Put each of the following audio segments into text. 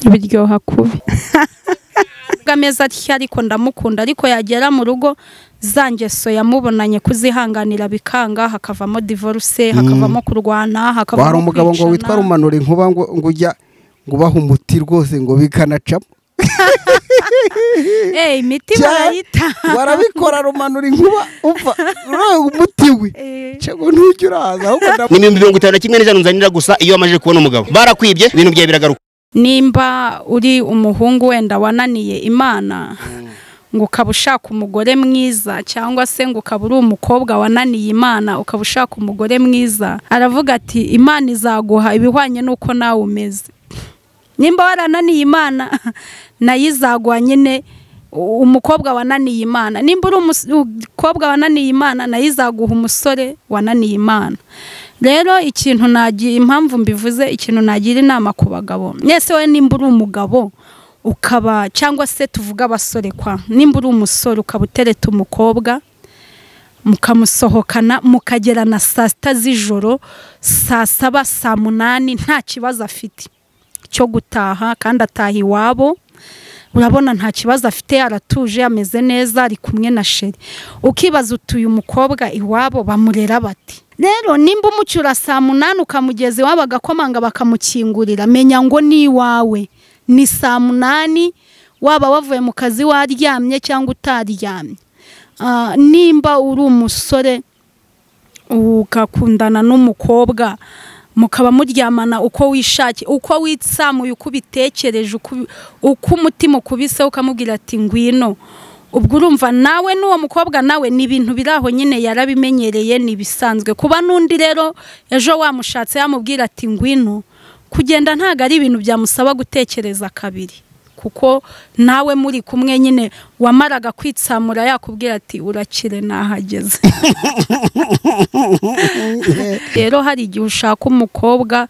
biryoha kubi gameza atya ariko ndamukunda ariko yagera mu rugo zangeso yamubonanye kuzihanganira bikanga hakavamo divorce hakavamo kurwana hakavamo hari umugabo ngo witwa rumanura inkuba ngo ujya ngo baha umuti rwose ngo bikanacamo imiti barayita barabikora rumanura inkuba umva umuti we cyo ntujya uraza ahubwo ni 51 n'ijana nzanira gusa iyo amaje kubona umugabo barakwibye ibintu byawe biragaruka nimba uri umuhungu wenda wananiye Imana ngo ukabushaka umugore mwiza cyangwa se ngo ukaburi umukobwa wananiye Imana ukabushaka umugore mwiza aravuga ati Imana izaguha ibihwanye nuko nawe umeze nimba warananiye Imana nayizaguha nyine umukobwa wananiye Imana nimba uri umukobwa wananiye Imana nayizaguha umusore wananiye Imana rero ikintu nagiye impamvu mbivuze ikintu nagira inama ku bagabo mwese we nimba uri umugabo ukaba cyangwa se tuvuga abasore kwa nimba uri umusore ukabutereta umukobwa mukamusohokana mukagera na saa 6 z'ijoro saa 7 saa 8 nta kibazo afite cyo gutaha kandi ataha iwabo urabona nta kibazo afite aratuje ameze neza ari kumwe na sheri ukibaza utuye umukobwa iwabo bamurera bati rero nimba umucyura saa 8 ukamugeze iwabo agakomanga bakamukingurira menya ngo ni iwawe ni saa 8 waba wavuye mu kazi waryamye cyangwa utaryamye nimba uri umusore ukakundana n'umukobwa mukaba muryamana uko wishaki uko witsamuye uko bitekereje uko umutima ukubise ukamubwira ati ngwino ubwo urumva nawe n'uwo mukobwa nawe ni ibintu biraho nyine yarabimenyereye ni bisanzwe kuba nundi rero ejo wamushatse yamubwira ati ngwino kugenda ntago ari ibintu byamusaba gutekereza kabiri kuko nawe muri kumwe nyine wamaraga kwitsamura yakubwira ati urakire nahageze rero hari igihe ushaka umukobwa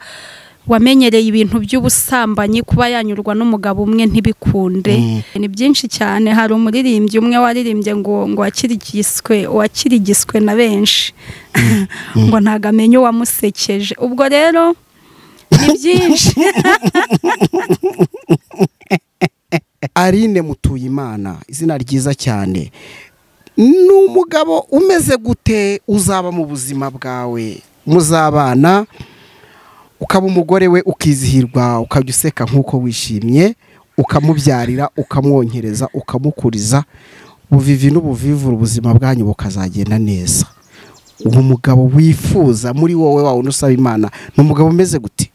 wamenyereye ibintu by'ubusambanyi kuba yanyurwa n'umugabo umwe ntibikunde ni byinshi cyane hari umuririmbyi umwe waririmbye ngo wakirigiswe na benshi ngo ntago amenye wamusekeje ubwo rero ni byinshi Arine mutuye Imana izina ryiza cyane n'umugabo umeze gute uzaba mu buzima bwawe muzabana ukaba umugore we ukizihirwa ukajya useka nkuko wishimye ukamubyarira ukamwonkereza ukamukuriza buvivi n'ubuvivura ubuzima bwanyu bukazagenda neza uwo mugabo wifuza muri wowe wawe unusaba Imana n'umugabo umeze gute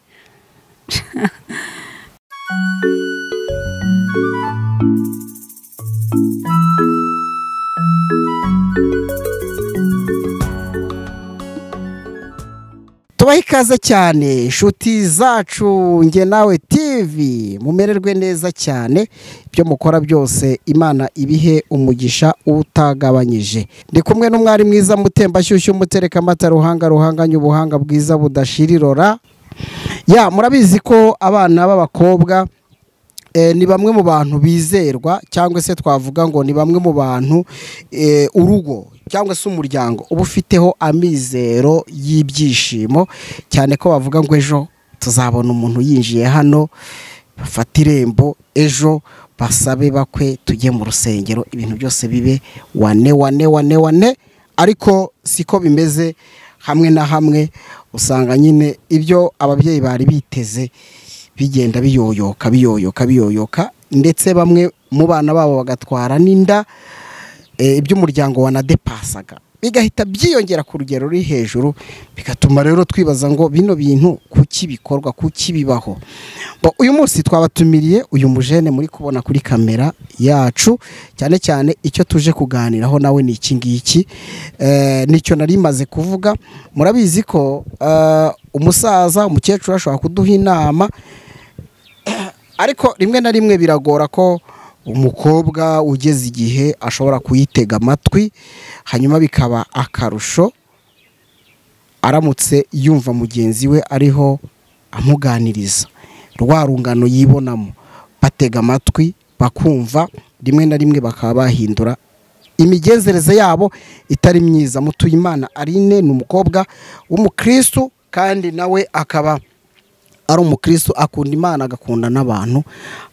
tubahaye ikaze cyane inshuti zacu nge nawe TV mumererwe neza cyane ibyo mukora byose Imana ibihe umugisha utagabanyije ndi kumwe n'umwari mwiza mutemba shyushyu mutereka amata ruhanganye ubuhanga bwiza budashirirora murabizi ko abana b'abakobwa ni bamwe mu bantu bizerwa cyangwa se twavuga ngo ni bamwe mu bantu urugo cyangwa se umuryango uba ufiteho amizero y'ibyishimo cyane ko bavuga ngo ejo tuzabona umuntu yinjiye hano bafata irembo ejo basabe bakwe tujye mu rusengero ibintu byose bibe wane ariko siko bimeze hamwe na hamwe usanga nyine ibyo ababyeyi bari biteze bigenda biyoyoka ndetse bamwe mu bana babo bagatwara n'inda iby'umuryango wanadepasaga bigahita byiyongera ku rugero ruri hejuru bigatuma rero twibaza ngo bino bintu kuki bikorwa kuki bibaho uyu munsi twabatumiriye uyu mujene muri kubona kuri kamera yacu cyane cyane icyo tuje kuganiraho nawe ni iki ngiki nicyo nari maze kuvuga murabizi ko umusaza umukecuru ashobora kuduha inama ariko rimwe na rimwe biragora ko umukobwa ugeze igihe ashobora kuyitega amatwi hanyuma bikaba akarusho aramutse yumva mugenzi we ariho amuganiriza rwa rungano yibonamo batega amatwi bakumva rimwe na rimwe bakaba bahindura imigenzereze yabo itari myiza mutuye Imana Arine ni umukobwa w'umukristo kandi nawe akaba ari umukristo akunda Imana agakunda n'abantu,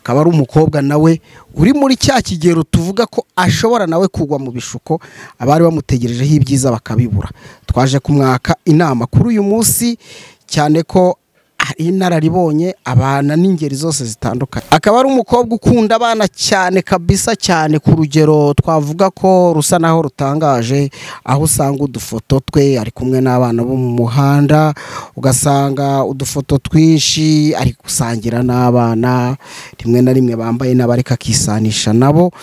akaba ari umukobwa nawe uri muri cya kigero tuvuga ko ashobora nawe kugwa mu bishuko abari bamutegerejeho ibyiza bakabibura. Twaje kumwaka inama kuri uyu munsi cyane ko ari inararibonye abana n'ingeri zose zitandukanye. Akaba ari umukobwa ukunda abana cyane kabisa, cyane ku rugero twavuga ko rusa naho rutangaje, aho usanga udufoto twe ari kumwe n'abana bo mu muhanda, ugasanga udufoto twinshi ari gusangira n'abana, rimwe na rimwe bambaye n'abareka kisanisha nabo.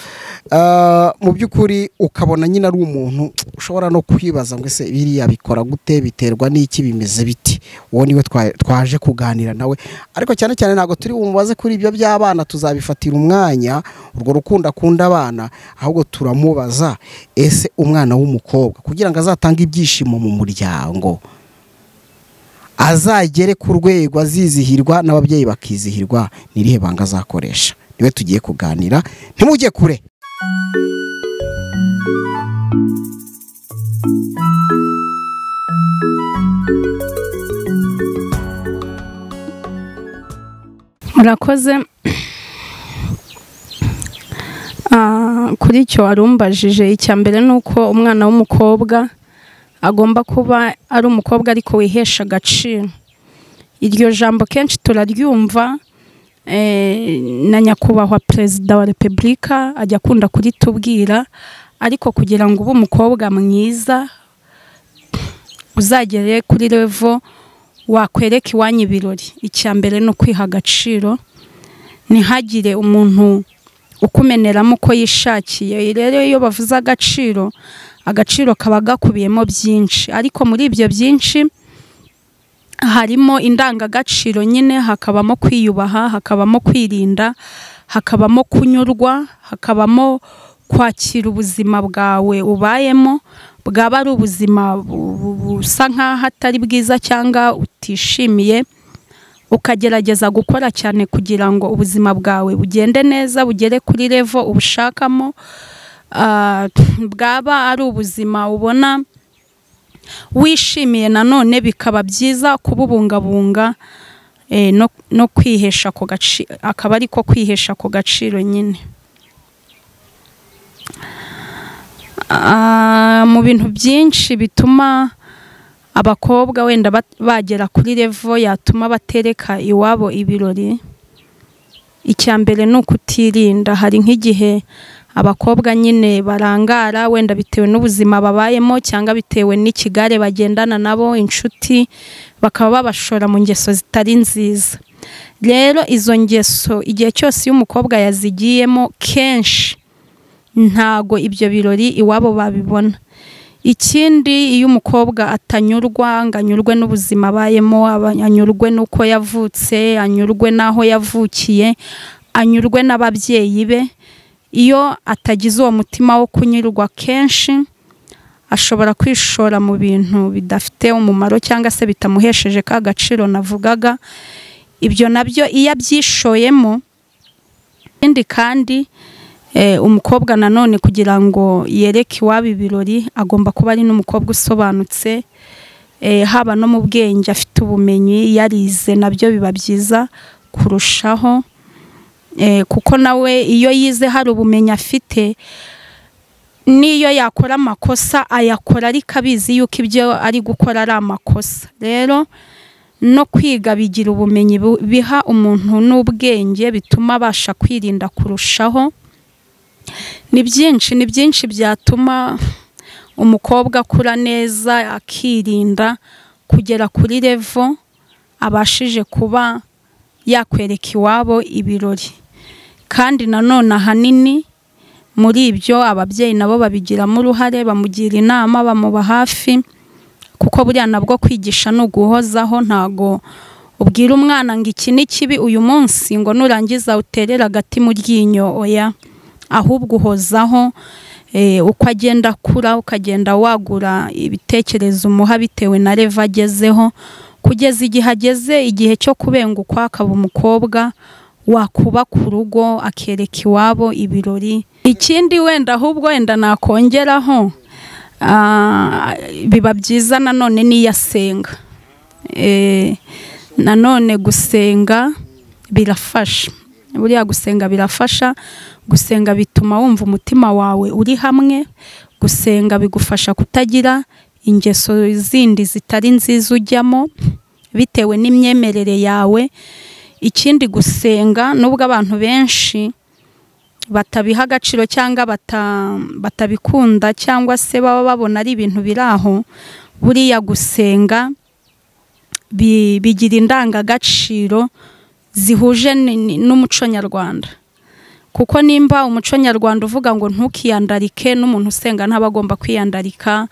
Mu by'ukuri ukabona nyine ari umuntu ushobora no kwibaza ngo ese biriya bikora gute, biterwa n'iki, bimeze biti. Uwo niwe twaje kuganira nawe, ariko cyane cyane ntago turi bumubaze kuri ibyo by'abana, tuzabifatira umwanya urwo rukundo akunda abana, ahubwo turamubaza ese umwana w'umukobwa kugira ngo azatange ibyishimo mu muryango, azagere ku rwego azizihirwa n'ababyeyi bakizihirwa, nirihe banga azakoresha? Niwe tugiye kuganira, ntimujye kure. Murakoze. Kuri icyo warumbajije, icya mbere ni uko umwana w'umukobwa agomba kuba ari umukobwa ariko wihesha agaciro. Iryo jambo kenshi turaryumva, na nyakubahwa perezida wa repubulika ajya akunda kuritubwira, ariko kugira ngo ube umukobwa mwiza uzagere kuri level wakwereka iwanyu ibirori, icya mbere no kwiha agaciro, ntihagire umuntu ukumeneramo uko yishakiye. Rero iyo bavuze agaciro, agaciro kaba gakubiyemo byinshi, ariko muri ibyo byinshi harimo indangagaciro nyine, hakabamo kwiyubaha, hakabamo kwirinda, hakabamo kunyurwa, hakabamo kwakira ubuzima bwawe ubayemo, bwaba ari ubuzima busa nk'aho atari bwiza cyangwa utishimiye, ukagerageza gukora cyane kugira ngo ubuzima bwawe bugende neza, bugere kuri level ubushakamo. Bwaba ari ubuzima ubona wishimiye, nanone bikaba byiza kububungabunga no kwihesha ako gaciro, akaba ari ko kwihesha ako gaciro nyine. Mu bintu byinshi bituma abakobwa wenda bagera kuri level yatuma batereka iwabo ibirori, icya mbere ni ukutirinda. Hari nk'igihe abakobwa nyine barangara, wenda bitewe n'ubuzima babayemo cyangwa bitewe n'ikigare bagendana nabo, inshuti, bakaba babashora mu ngeso zitari nziza. Rero izo ngeso igihe cyose iyo umukobwa yazigiyemo, kenshi ntago ibyo birori iwabo babibona. Ikindi, iyo umukobwa atanyurwa, ngo anyurwe n'ubuzima abayemo, anyurwe n'uko yavutse, anyurwe n'aho yavukiye, anyurwe n'ababyeyi be, iyo atagize uwo mutima wo kunyurwa, kenshi ashobora kwishora mu bintu bidafite umumaro cyangwa se bitamuhesheje ka gaciro navugaga. Ibyo nabyo iyo abyishoyemo. Ikindi kandi, umukobwa nanone kugira ngo yereke iwabo ibirori, agomba kuba ari n'umukobwa usobanutse, haba no mu bwenge, afite ubumenyi, yarize, nabyo biba byiza kurushaho, kuko nawe iyo yize hari ubumenyi afite, niyo yakora amakosa ayakora ariko abizi yuko ibyo ari gukora ari amakosa. Rero no kwiga bigira ubumenyi biha umuntu n'ubwenge, bituma abasha kwirinda kurushaho. Ni byinshi byatuma umukobwa akura neza, akirinda, kugera kuri level abashije kuba yakwereka iwabo ibirori. Kandi nanone ahanini muri ibyo ababyeyi nabo babigiramo uruhare, bamugira inama, bamuba hafi, kuko buriya nabwo kwigisha no guhozaho. Ntago ubwira umwana ngo iki ni kibi uyu munsi ngo nurangiza uterera agati mu ryinyo, oya, ahubwo uhozaho, uko agenda akura, ukagenda wagura ibitekerezo umuha bitewe na level agezeho, kugeza igihe ageze igihe cyo kubengukwa, akaba umukobwa wakubaka urugo, akereka iwabo ibirori. Ikindi wenda ahubwo wenda nakongeraho, biba byiza nanone niyo asenga. nanone gusenga birafasha. Buriya gusenga birafasha. Gusenga bituma wumva umutima wawe uri hamwe. Gusenga bigufasha kutagira ingeso zindi zitari nziza ujyamo bitewe n'imyemerere yawe. Ikindi gusenga nubwo abantu benshi batabiha agaciro cyangwa batabikunda cyangwa se baba babona ari ibintu biraho, buriya gusenga bigira indangagaciro zihuje n'umuco nyarwanda. Kuko nimba umuco nyarwanda uvuga ngo ntukiyandarike, n'umuntu usenga ntaba agomba kwiyandarika.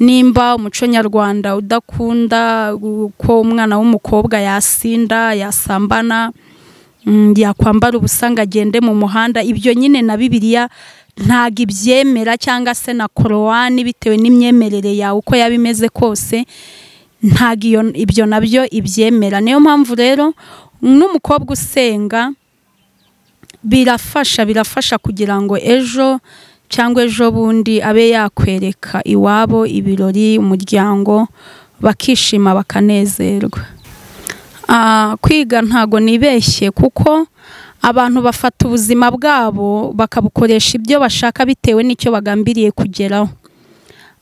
Nimba umuco nyarwanda udakunda ko umwana w'umukobwa yasinda, yasambana, yakwambara ubusanga agende mu muhanda, ibyo nyine na Bibiliya ntago ibyemera, cyangwa se na Korowani bitewe n'imyemerere yawe uko yabimeze kose ntago ibyo nabyo ibyemera. Niyo mpamvu rero n'umukobwa usenga birafasha kugira ngo ejo cyangwa ejo bundi abe yakwereka iwabo ibirori, umuryango, bakishima bakanezerwa. Kwiga ntago nibeshye, kuko abantu bafata ubuzima bwabo bakabukoresha ibyo bashaka bitewe n'icyo bagambiriye kugeraho.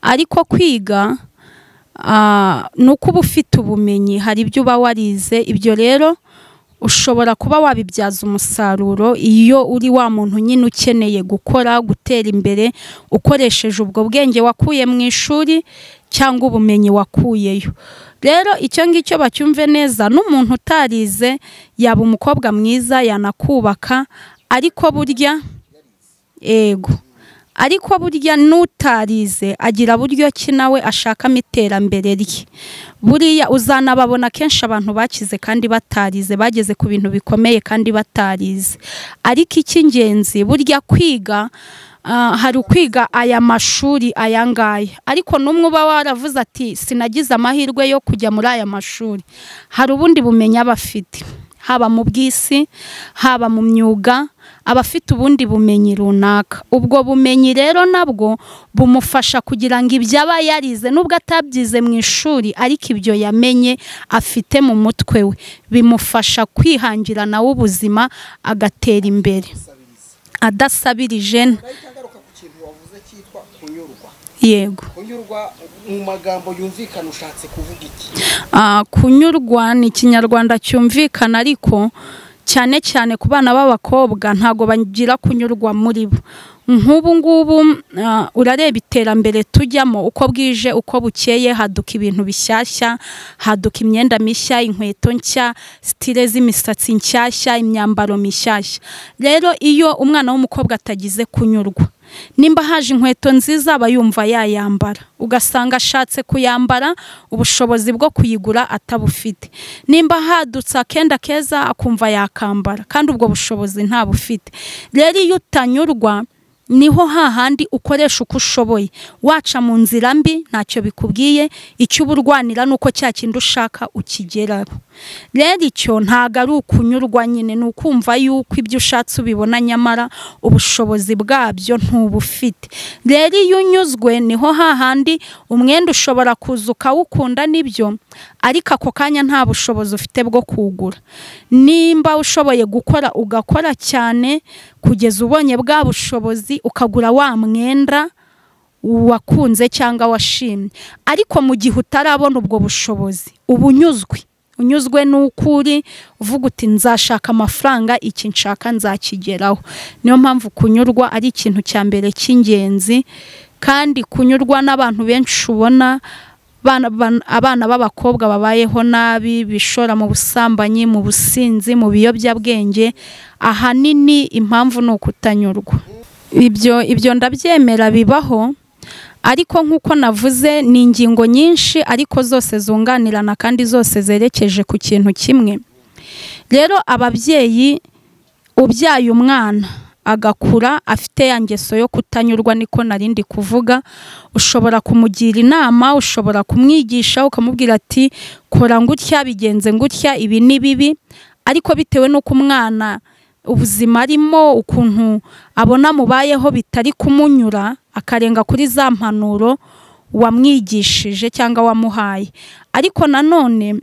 Ariko kwiga nuko uba ufite ubumenyi, hari ibyo uba warize. Ibyo rero ushobora kuba wabibyaza umusaruro iyo uri wa muntu nyine ukeneye gukora, gutera imbere ukoresheje ubwo bwenge wakuye mu ishuri cyangwa ubumenyi wakuyeyo. Rero icyo ngicyo bacyumve neza, n'umuntu utarize yaba umukobwa mwiza yanakubaka, ariko burya ariko burya n'utarize agira buryo ki nawe ashakamo iterambere rye. Buriya uzanababona kenshi abantu bakize kandi batarize, bageze ku bintu bikomeye kandi batarize. Ariko icy'ingenzi burya kwiga, hari ukwiga aya mashuri aya ngaya, ariko n'umwe uba waravuze ati sinagize amahirwe yo kujya muri aya mashuri, hari ubundi bumenyi aba afite, haba mu bw'isi, haba mu myuga, abafite ubundi bumenyi runaka. Ubwo bumenyi rero nabwo bumufasha kugira ngo ibyo aba yarize, nubwo atabyize mu ishuri, ariko ibyo yamenye afite mu mutwe we bimufasha kwihangira nawe ubuzima, agatera imbere adasabirije. Yego. Kunyurwa mu magambo yumvikana ushatse kuvuga iki? Kunyurwa ni ikinyarwanda cyumvikana, ariko cyane cyane ku bana b'abakobwa ntago bagira kunyurwa muri bo. Nk'ubu ngubu urareba iterambere tujyamo, uko bwije uko bukeye haduka ibintu bishyashya, haduka imyenda mishya, inkweto nshya, style z'imisatsi nshyashya, imyambaro mishyashya. Rero iyo umwana w'umukobwa atagize kunyurwa, nimba haje inkweto nziza aba yumva yayambara, ugasanga ashatse kuyambara ubushobozi bwo kuyigura atabufite. Nimba hadutse akenda keza akumva yakambara, kandi ubwo bushobozi ntabufite. Rero iyo utanyurwa niho hahandi ukoresha uko ushoboye, waca mu nzira mbi ntacyo bikubwiye, icyo uburwanira nuko cya kindi ushaka ukigeraho. Rero icyo ntago ari ukunyurwa nyine, ni ukumva yuko ibyo ushatse ubibona nyamara ubushobozi bwabyo ntubufite. Rero iyo unyuzwe niho hahandi umwenda ushobora kuza ukawukunda nibyo, ariko ako kanya nta bushobozi ufite bwo kugura. Nimba ushoboye gukora ugakora cyane kugeza ubonye bwa bushobozi, ukagura wa mwenda wakunze cyangwa washimye. Ariko mu gihe utarabona ubwo bushobozi uba unyuzwe n'ukuri, uvuga uti nzashaka amafaranga, iki nshaka nzakigeraho. Niyo mpamvu kunyurwa ari ikintu cya mbere cy'ingenzi. Kandi kunyurwa n'abantu benshi ubona abana b'abakobwa babayeho nabi, bishora mu busambanyi, mu businzi, mu biyobyabwenge, ahanini impamvu ni ukutanyurwa. Ibyo ndabyemera bibaho, ariko nk'uko navuze ni ingingo nyinshi, ariko zose zunganirana kandi zose zerekeje ku kintu kimwe. Rero ababyeyi, ubyaye umwana agakura afite ya ngeso yo kutanyurwa, niko narindi kuvuga, ushobora kumugira inama, ushobora kumwigisha ukamubwira ati kora ngutya, bigenze ngutya, ibi ni bibi. Ariko bitewe n'uko umwana ubuzima arimo, ukuntu abona mubayeho bitari kumunyura, akarenga kuri za mpanuro wamwigishije cyangwa wamuhaye. Ariko nanone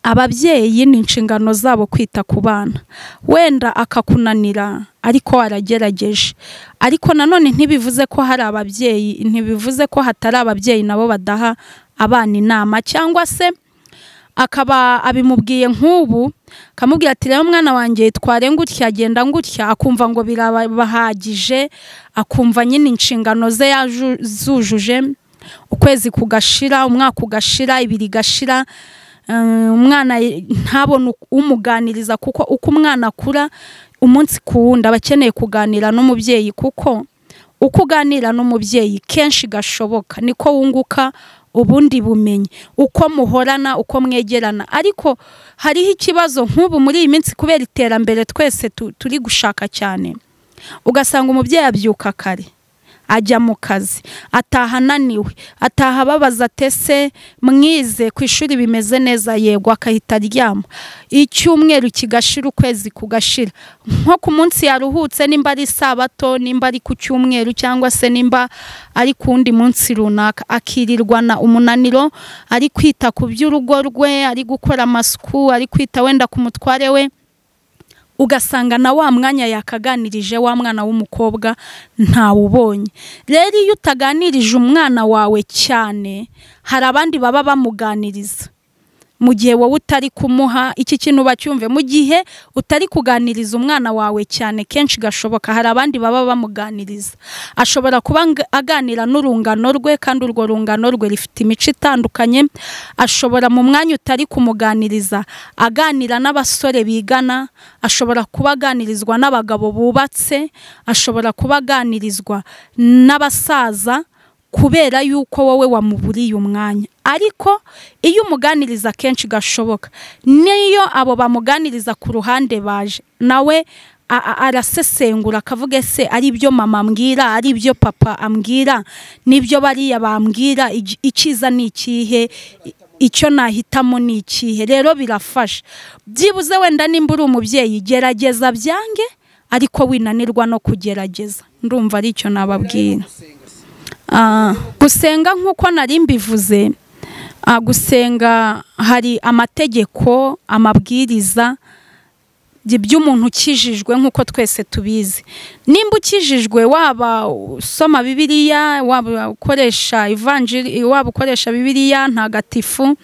ababyeyi ni inshingano zabo kwita ku bana, wenda akakunanira ariko waragerageje, ariko nanone ntibivuze ko hari ababyeyi, ntibivuze ko hatari ababyeyi nabo badaha abana inama, cyangwa se akaba abimubwiye nk'ubu kamubwira ati rero mwana wanjye twarenga utya agenda ngutya, akumva ngo birabahagije, akumva nyine inshingano ze yazujuje, ukwezi kugashira, umwaka ugashira, ibiri gashira, umwana ntabone umuganiriza, kuko uko umwana akura umunsi ku wundi aba akeneye kuganira n'umubyeyi, kuko uko uganira n'umubyeyi kenshi gashoboka niko wunguka ubundi bumenyi, uko muhorana, uko mwegerana. Ariko hariho ikibazo nk'ubu muri iyi minsi kubera iterambere twese turi gushaka cyane, ugasanga umubyeyi abyuka kare ajya mu kazi, ataha ananiwe, ataha ababaza atese mwize ku ishuri bimeze neza, yego, akahita aryama, icyumweru kigashira, ukwezi kugashira, nko ku munsi yaruhutse, nimba ari sabato, nimba ari ku cyumweru, cyangwa se nimba ari kundi munsi runaka, akirirwana umunaniro, ari kwita ku by'urugo rwe, ari gukora amasuku, ari kwita wenda ku mutware we, ugasanga na wa mwanya yakaganirije wa mwana w'umukobwa ntawubonye. Rero iyo utaganirije umwana wawe cyane, hari abandi baba bamuganiriza mu gihe wowe utari kumuha iki kintu, bacyumve, mu gihe utari kuganiriza umwana wawe cyane kenshi gashoboka, hari abandi baba bamuganiriza. Ashobora kuba aganira n'urungano rwe, kandi urwo rungano rwe rifite imico itandukanye. Ashobora mu mwanya utari kumuganiriza aganira n'abasore bigana, ashobora kuba aganirizwa n'abagabo bubatse, ashobora kuba aganirizwa n'abasaza, kubera yuko wowe wamuburiye umwanya. Ariko iyo umuganiriza kenshi gashoboka, niyo abo bamuganiriza ku ruhande baje, nawe arasesengura akavuga ese ari byo mama ambwira, ari byo papa ambwira, nibyo bariya bambwira, icyiza ni ikihe, icyo nahitamo ni ikihe. Rero birafasha, byibuze wenda nimba uri umubyeyi gerageza byange, ariko winanirwa no kugerageza, ndumva ari icyo nababwira. Gusenga nk'uko nari mbivuze, gusenga hari amategeko, amabwiriza by'umuntu ukijijwe nk'uko twese tubizi. Nimba ukijijwe, waba usoma Bibiliya, waba ukoresha ivanjiri, waba ukoresha Bibiliya ntagatifu,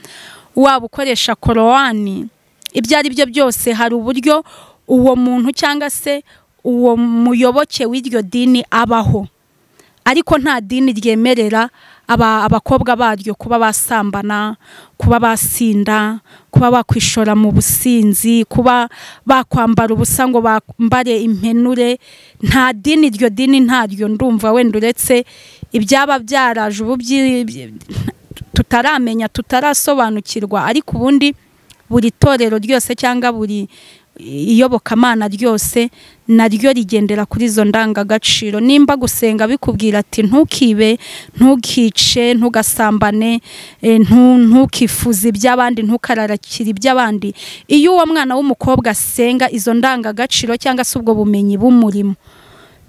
waba ukoresha korowani, ibyo ari byo byose hari uburyo uwo muntu cyangwa se uwo muyoboke w'iryo dini abaho. Ariko nta dini ryemerera abakobwa baryo kuba basambana, kuba basinda, kuba bakwishora mu businzi, kuba bakwambara ubusa ngo bambare impenure. Nta dini, iryo dini ntaryo ndumva, wenda uretse ibyaba byaraje ubu tutaramenya, tutarasobanukirwa. Ariko ubundi buri torero ryose cyangwa buri iyobokamana ryose naryo rigendera kuri izo ndangagaciro. Nimba gusenga bikubwira ati ntukibe, ntukice, ntugasambane, ntukifuze iby'abandi, ntukararakire iby'abandi, iyo uwo mwana w'umukobwa asenga izo ndangagaciro cyangwa se ubwo bumenyi bumurimo,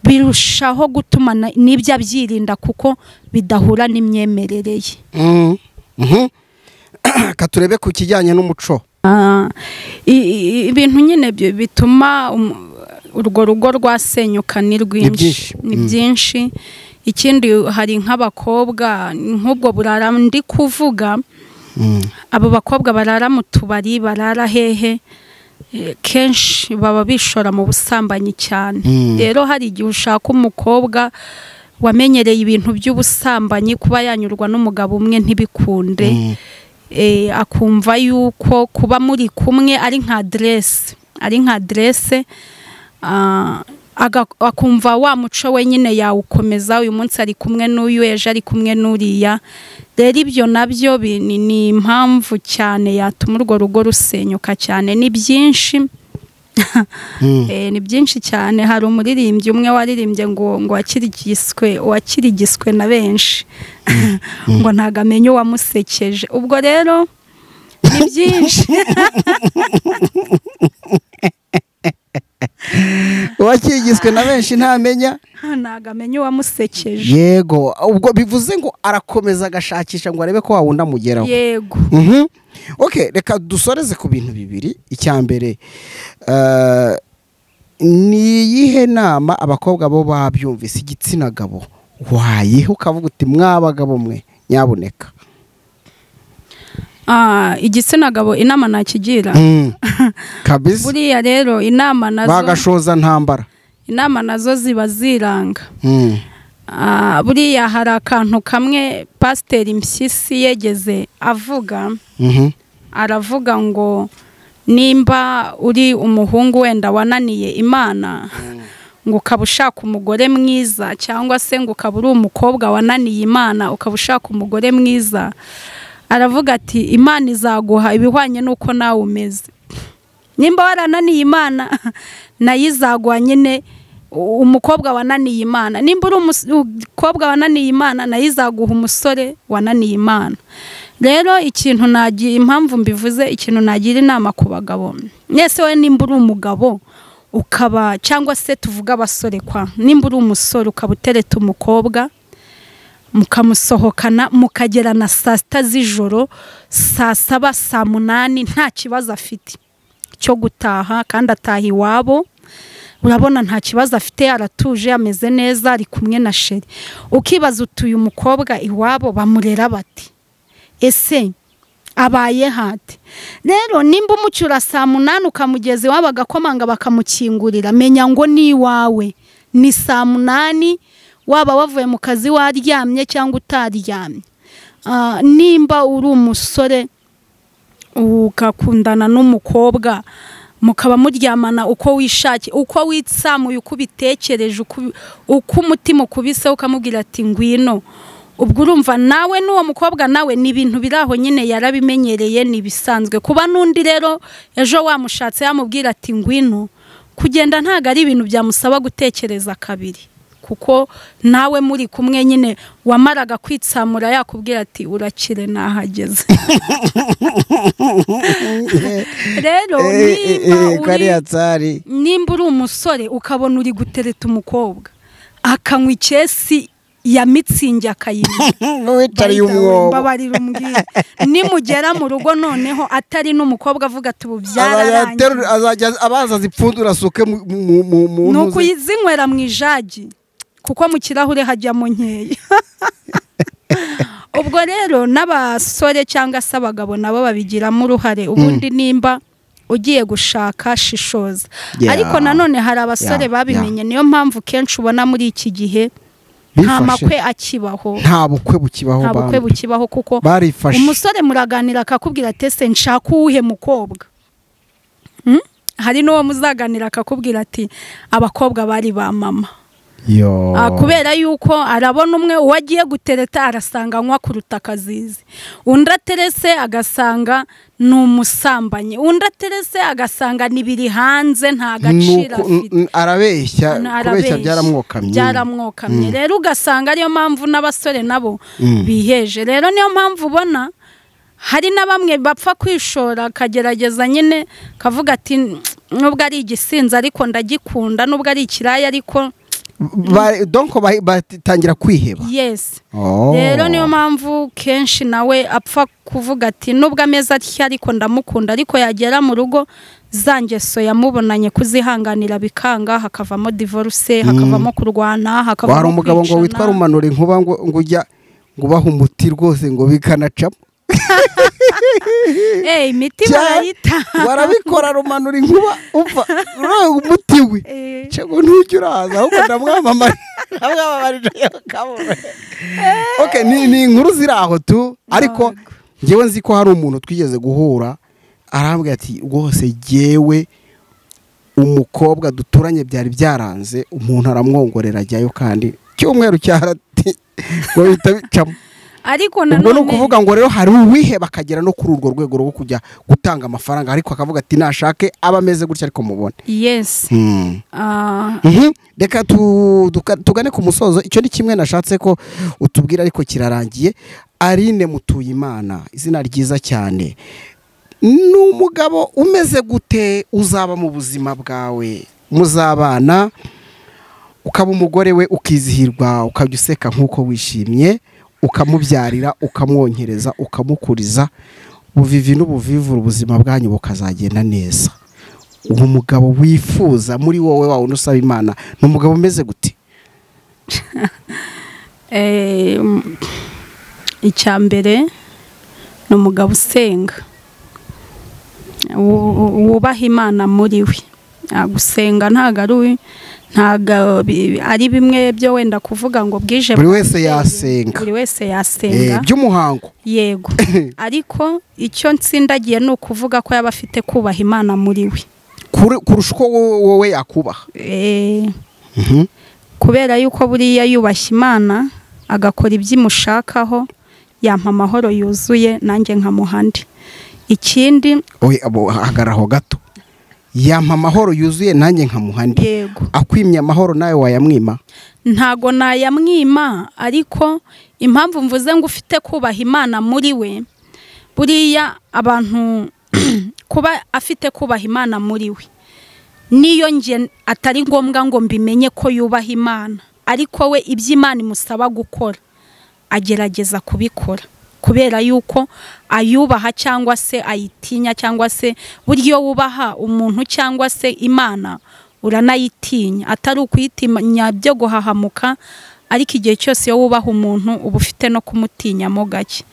birushaho gutuma n'ibyo abyirinda, kuko bidahura n'imyemerere ye. Katurebe ku kijyanye n'umuco. Ibintu nyine bituma urwo rugo rwasenyuka ni rwinshi, ni byinshi. Ikindi hari nk'abakobwa nk'ubwo burara ndi kuvuga, abo bakobwa barara mu tubari, barara hehe, kenshi baba bishora mu busambanyi cyane. Rero hari igihe ushaka umukobwa wamenyereye ibintu by'ubusambanyi, kuba yanyurwa n'umugabo umwe ntibikunde, akumva yuko kuba muri kumwe ari nka adresse, akumva wa muco we nyine yawukomeza, uyu munsi ari kumwe n'uyu, ejo ari kumwe n'uriya. Rero ibyo nabyo ni impamvu cyane yatuma urwo rugo rusenyuka cyane. Ni byinshi ni byinshi cyane. Hari umuririmbyi umwe waririmbye ngo wakirigiswe na benshi ngo ntago amenye uwamusekeje. Ubwo rero ni byinshi. uwakigizwe na benshi ntamenya ntago amenya uwamusekeje. yego ubwo bivuze ngo arakomeza agashakisha ngo arebe ko wawundi amugeraho. yego. Okay, reka dusoreze ku bintu bibiri. icya mbere ni iyihe nama abakobwa bo babyumvise igitsina gabo wayihe ukavuga uti mwabagabo mwe nyabuneka? igitsina gabo inama nakigira kabisa. buriya rero inama nazo bagashoza ntambara, inama nazo ziba ziranga. buriya hari akantu kamwe Pasiteri Mpyisi yegeze avuga. aravuga ngo nimba uri umuhungu wenda wananiye Imana ngo ukaba ushaka umugore mwiza, cyangwa se ngo ukaba uri umukobwa wananiye Imana ukaba ushaka umugore mwiza, aravuga ati Imana izaguha ibihwanye n'uko nawe umeze. nimba warananiye Imana nayo izaguha nyine umukobwa wananiye Imana. nimba uri umukobwa wananiye Imana nayo izaguha umusore wananiye Imana. rero ikintu nagira, impamvu mbivuze ikintu nagira inama ku bagabo, nese we nimba uri umugabo ukaba, cyangwa se tuvuga abasore kwa, nimba uri umusore ukaba utereta umukobwa mukamusohokana mukagerana saa sita z'ijoro, saa saba, saa munani, nta kibazo afite cyo gutaha, kandi ataha iwabo, urabona nta kibazo afite, aratuje ameze neza, ari kumwe na sheri. ukibaza utuye umukobwa iwabo bamurera bati, ese abaye hate? rero nimba umucyura saa munani ukamugeza iwabo agakomanga bakamukingurira, menya ngo ni iwawe, ni saa munani, waba wavuye mu kazi waryamye cyangwa utaryamye. nimba uri umusore ukakundana n'umukobwa mukaba muryamana uko wishakiye, uko witsamuye, uko ubitekereje, uko umutima ukubise, ukamubwira ati ngwino, ubwo urumva nawe n'uwo mukobwa nawe ni ibintu biraho nyine yarabimenyereye, ni bisanzwe. kuba n'undi rero ejo wamushatse yamubwira ati ngwino, kugenda ntago ari ibintu byamusaba gutekereza kabiri, kuko nawe muri kumwe nyine wamaraga kwitsamura yakubwira ati urakire nahageze. rero nimba uri umusore ukabona uri gutereta umukobwa akanywa icyesi ya mitsingi akayinywa, babarira umbwira nimugera mu rugo noneho atari n'umukobwa avuga ati ubu byararangiye, azajya abaza zipfundura asuke ni ukuyizinywera mu ijagi, kuko mu kirahure hajyamo nkeya. ubwo rero n'abasore cyangwa se abagabo nabo babigiramo uruhare. ubundi nimba ugiye gushaka shishoza. ariko nanone hari abasore babimenye, niyo mpamvu kenshi ubona muri iki gihe nta makwe akibaho, nta bukwe bukibaho, kuko umusore muraganira akakubwira ati ese nshaka uwuhe mukobwa. hari n'uwo muzaganira akakubwira ati abakobwa bari ba mama. kubera yuko arabona umwe uwo agiye gutereta arasanga anywa kuruta akazizi, undi aterese agasanga ni umusambanyi, undi aterese agasanga nibiri hanze nta gaciro afite, arabeshya byaramwokamye. rero ugasanga ariyo mpamvu n'abasore nabo biheje. rero niyo mpamvu ubona hari na bamwe bapfa kwishora, akagerageza nyine kavuga ati nubwo ari igisinzi ariko ndagikunda, nubwo ari ikiraya ariko donko batangira kwiheba. yes. rero niyo mpamvu kenshi nawe apfa kuvuga ati nubwo ameze atya ariko ndamukunda, ariko yagera mu rugo za ngeso yamubonanye kuzihanganira bikanga, hakavamo divorce, hakavamo kurwana, hakavamo hari umugabo ngo witwa Rumanura inkuba ngo ujya ngo ubaha umuti rwose ngo bikanacamo. imiti barayita barabikora. Rumanura inkuba umva umuti we cyangwa ntujya uraza ahubwo ndamwamamara. ni inkuru ziri aho tu, ariko njyewe nzi ko hari umuntu twigeze guhura arambwira ati rwose jyewe umukobwa duturanye byari byaranze, umuntu aramwongorera ajyayo, kandi cyumweru cyarati ngo bihita bicamo. ariko nanone ubwo nukuvuga ngo rero hari uwihe bakagera no kuri urwo rwego rwo kujya gutanga amafaranga, ariko akavuga ati nashake aba ameze gutya ariko mubone. yes. reka tugane ku musozo. icyo ni kimwe nashatse ko utubwira ariko kirarangiye. Aline Mutuye Imana, izina ryiza cyane, ni umugabo umeze gute uzaba mu buzima bwawe muzabana ukaba umugore we ukizihirwa ukajya useka nk'uko wishimye ukamubyarira ukamwonkereza ukamukuriza buvivi n'ubuvivura ubuzima bwanyu bukazagenda neza. ubu mugabo wifuza muri wowe wawe unusaba Imana ni umugabo umeze gute? icya mbere ni umugabo usenga wubaha Imana muri we. Gusenga ntabwo ari bimwe byo wenda kuvuga ngo bwije buri wese yasenga, buri wese yasenga by'umuhango, yego. Ariko icyo nsindagiye ni ukuvuga ko yaba afite kubaha Imana muri we kurusha uko wowe yakubaha. Kubera yuko buriya yubashye Imana agakora ibyo imushakaho yampa amahoro yuzuye nanjye nkamuhandi. Ikindi hagaraho gato, yampa amahoro yuzuye nanjye nkamuhandi. Yego. Akwimye amahoro nawe wayamwima? Ntago nayamwima, ariko impamvu mvuze ngo ufite kubaha Imana muri we, buriya abantu kuba afite kubaha Imana muri we niyo nje atari ngombwa ngo mbimenye ko yubaha Imana, ariko we iby'Imana imusaba gukora agerageza kubikora kubera yuko ayubaha cyangwa se ayitinya, cyangwa se buryo wubaha umuntu cyangwa se Imana uranayitinya, atari ukuyitinya byo guhahamuka, ariko igihe cyose yo wubaha umuntu uba ufite no kumutinyamo gake.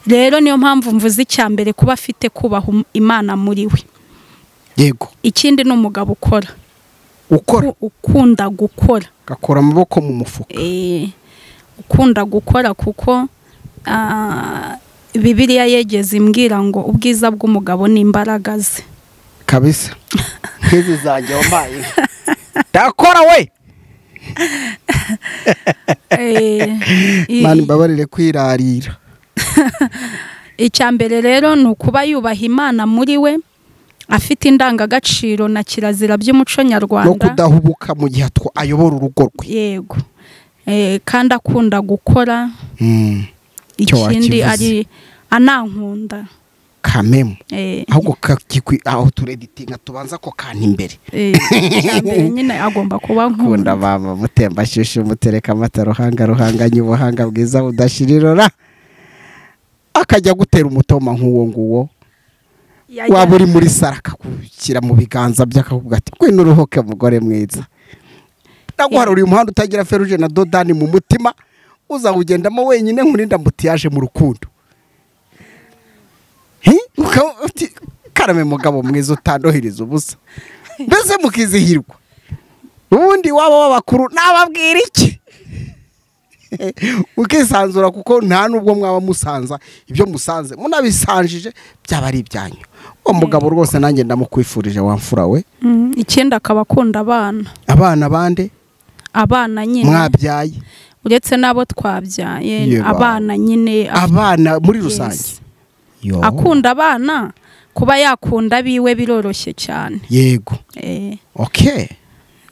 Rero niyo mpamvu mvuze icya mbere kuba afite kubaha Imana muri we. Yego. Ikindi ni umugabo ukora ukunda gukora, gakora amaboko mu mufuka. Ukunda gukora kuko Bibiliya yegeze imbwira ngo ubwiza bw'umugabo ni imbaraga ze. Kabisa. Nk'izi zanjye wambaye ndakora we. Mani babarire kwirarira. Icya mbere rero ni ukuba yubaha Imana muri we, afite indangagaciro na kirazira by'umuco nyarwanda, no kudahubuka mu gihe ayobora urugo rwe. Yego. Kandi akunda gukora. Ikindi ari anankunda kamemo, ahubwo aho tureditinga tubanza ko kantu imbere. Nyine agomba kuba nkunda baba mutemba shyushyu mutereka amata ruhanganye ubuhanga bwiza budashirirora, akajya gutera umutoma nk'uwo nguwo waba uri muri sara akakukira mu biganza by'akavuga ati ngwino uruhuke mugore mwiza, naguharura uyu muhanda utagira feruje na dodani mu mutima, uzawugendamo wenyine nkurinda mbutiyaje mu rukundo. Karame mugabo mwiza utandohereza ubusa, mbese mukizihirwa. Ubundi waba w'abakuru nababwira iki? Ukisanzura kuko nta nubwo mwaba musanza ibyo musanze munabisanjije byaba ari ibyanyu. Uwo mugabo rwose nanjye ndamukwifurije wamfura we. Ikindi akaba akunda abana bande? Abana nyine mwabyaye, uretse nabo twabyaye. Abana nyine, abana muri rusange. Akunda abana, kuba yakunda biwe biroroshye cyane. Yego. Okay.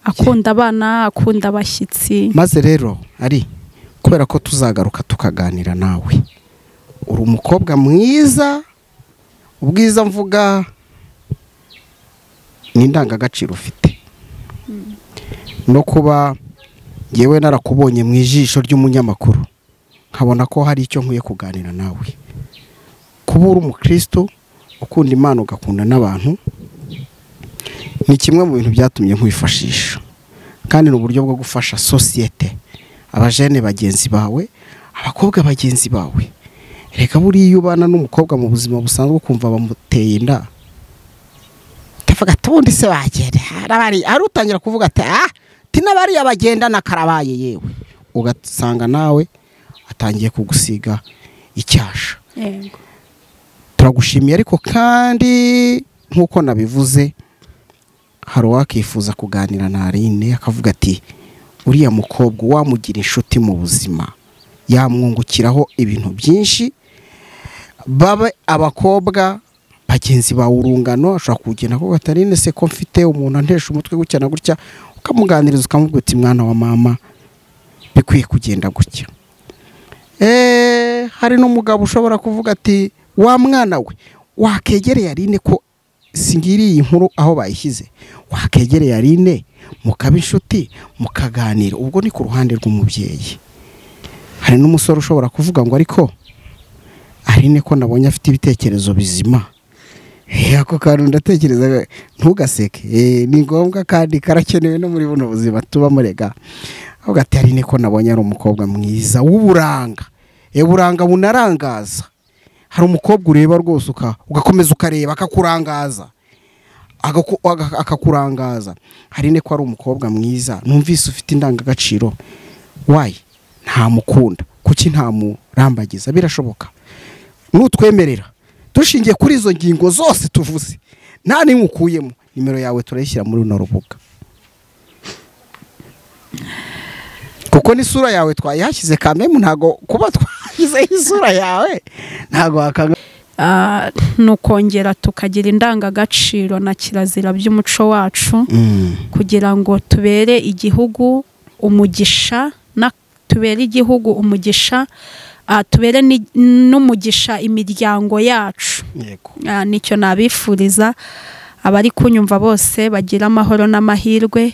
Akunda abana, akunda abashyitsi. Maze rero ari kubera ko tuzagaruka tukaganira nawe, uri umukobwa mwiza, ubwiza mvuga ni indangagaciro ufite, no kuba yewe narakubonye mu ijisho ry'umunyamakuru nkabona ko hari icyo nkwiye kuganira nawe. Kuba uri umukristo ukunda Imana ugakunda n'abantu ni kimwe mu bintu byatumye nkwifashisha, kandi ni uburyo bwo gufasha sosiyete, abajene bagenzi bawe, abakobwa bagenzi bawe. Reka buriya ubana n'umukobwa mu buzima busanzwe ukumva bamuteye inda, tavuga tundi se bagenda ari utangira kuvuga ati tinabariya bagenda na karabaye, yewe ugasanga nawe atangiye kugusiga icyasha. Yego. Turagushimiye, ariko kandi nkuko nabivuze hari uwakifuza kuganira na Aline akavuga ati uriya mukobwa wamugira inshuti mu buzima, yamwungukiraho ibintu byinshi. Babe abakobwa bagenzi bawe urungano, ashobora kugenda ko Aline se ko mfite umuntu antesha umutwe gutya na gutya, ukamuganiriza ukamubwira uti mwana wa mama bikwiye kugenda gutya. Hari n'umugabo ushobora kuvuga ati wa mwana we wakegereye Aline ko singiriye inkuru aho bayishyize wakegereye Aline mukaba inshuti mukaganira, ubwo ni ku ruhande rw'umubyeyi. Hari n'umusore ushobora kuvuga ngo ariko Aline ko nabonye afite ibitekerezo bizima, ako kantu ndatekereza ntugaseke, ni ngombwa kandi karakenewe no muri buno buzima tuba murega. Aho gati Aline ko nabonye ari umukobwa mwiza w'uburanga, buranga bunarangaza. Hari umukobwa ureba rwose ugakomeza ukareba akakurangaza, akakurangaza. Aline ko ari umukobwa mwiza, numvise ufite indangagaciro, wayi nta mukunda, kuki nta murambagiza? Birashoboka, nutwemerera dushingiye kuri izo ngingo zose tuvuze, nta nimwe ukuyemo, nimero yawe turayishyira muri runo rubuga, kuko n'isura yawe twayihashyize kamemu, ntago kuba twashyizeho isura yawe ntago wakanga. Nukongera tukagira indangagaciro na kirazira by'umuco wacu, kugira ngo tubere igihugu umugisha, tubere igihugu umugisha, tubere n'umugisha imiryango yacu. Nicyo nabifuriza abari kunyumva bose, bagira amahoro n'amahirwe,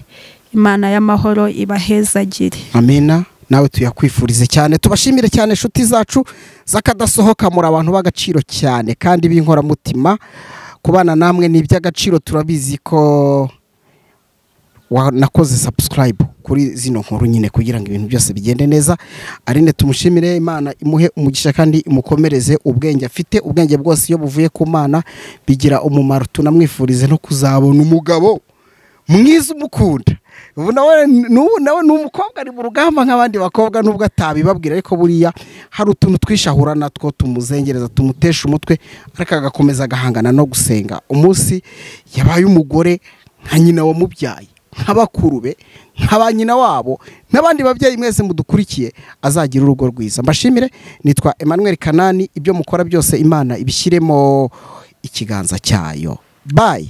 Imana y'amahoro ibahezagire. Amina. Nawe tuyakwifurize cyane, tubashimire cyane inshuti zacu zakadasohoka, muri abantu b'agaciro cyane kandi b'inkoramutima. Kubana namwe ni iby'agaciro, turabizi ko nakoze subscribe kuri zino nkuru nyine kugira ngo ibintu byose bigende neza. Aline tumushimire, Imana imuhe umugisha kandi imukomereze ubwenge afite, ubwenge bwose iyo buvuye ku Mana bigira umumaro. Tunamwifurize no kuzabona umugabo mwiza umukunda. Ubu nawe ni umukobwa ari mu rugamba nk'abandi bakobwa, nubwo atabibabwira, ariko buriya hari utuntu twishahura natwo tumuzengereza, tumutesha umutwe, ariko agakomeza agahangana no gusenga. Umunsi yabaye umugore nka nyina wamubyaye, nk'abakuru be, nk'aba nyina wabo, n'abandi babyeyi mwese mudukurikiye, azagira urugo rwiza. Mbashimire, nitwa Emmanuel Kanani, ibyo mukora byose Imana ibishyiremo ikiganza cyayo. Bye.